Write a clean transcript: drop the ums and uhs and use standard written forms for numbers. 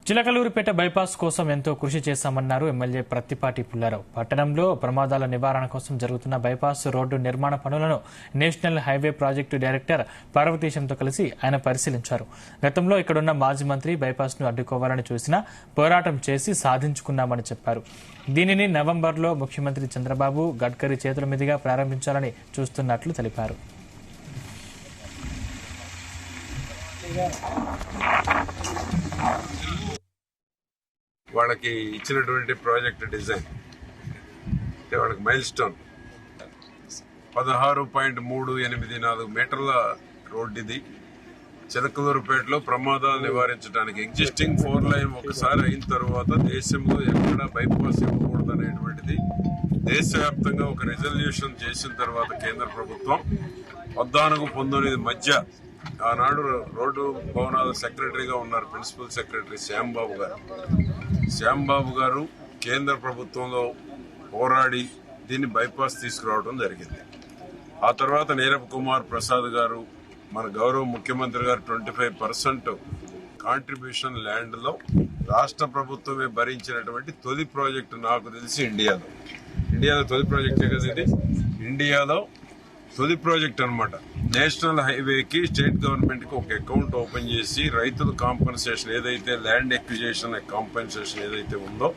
Chilakaluripet bypass కోసం ఎంతో కృషి చేశామన్నారు ఎమ్మెల్యే ప్రత్తిపాటి పుల్లారావు. పట్టణంలో ప్రమాదాల నివారణ కోసం జరుగుతున్న బైపాస్ రోడ్డు నిర్మాణ పనులను నేషనల్ హైవే ప్రాజెక్టు డైరెక్టర్ పార్వతీశంతో కలిసి ఆయన పరిశీలించారు. గతంలో ఇక్కడున్న మాజీ మంత్రి బైపాస్ ను అడ్డుకోవాలని చూసినా పోరాటం చేసి సాధించుకున్నామని చెప్పారు. దీనిని నవంబర్లో ముఖ్యమంత్రి చంద్రబాబు గడ్కరీ చేతుల మీదుగా ప్రారంభించాలని చూస్తున్నట్లు తెలిపారు. వాళ్ళకి ఇచ్చినటువంటి ప్రాజెక్ట్ డిజైన్ అంటే వాళ్ళకి మైల్ స్టోన్ 16.384 మీటర్ల రోడ్ ఇది. చిలకలూరుపేటలో ప్రమాదాలు నివారించడానికి ఎగ్జిస్టింగ్ 4 లైన్ ఒకసారి అయిన తర్వాత దేశంలో ఎక్కడా బైపాస్ ఇవ్వకూడదు అనేటువంటిది దేశవ్యాప్తంగా ఒక రిజల్యూషన్ చేసిన తర్వాత కేంద్ర ప్రభుత్వం 14-19 మధ్య ఆనాడు రోడ్డు భవనాల సెక్రటరీగా ఉన్నారు ప్రిన్సిపల్ సెక్రటరీ శ్యాంబాబు గారు కేంద్ర ప్రభుత్వంలో పోరాడి దీన్ని బైపాస్ తీసుకురావడం జరిగింది. ఆ తర్వాత నీరబ్ కుమార్ ప్రసాద్ గారు మన గౌరవ ముఖ్యమంత్రి గారు 25% కాంట్రిబ్యూషన్ ల్యాండ్ లో రాష్ట్ర ప్రభుత్వమే భరించినటువంటి తొలి ప్రాజెక్టు నాకు తెలిసి ఇండియాలో తొలి ప్రాజెక్టే కదా ఇది. ఇండియాలో తొలి ప్రాజెక్ట్ అన్నమాట. నేషనల్ హైవేకి స్టేట్ గవర్నమెంట్ కి ఒక అకౌంట్ ఓపెన్ చేసి రైతుల కాంపెన్సేషన్ ఏదైతే ల్యాండ్ ఎక్విజేషన్ కాంపెన్సేషన్ ఏదైతే ఉందో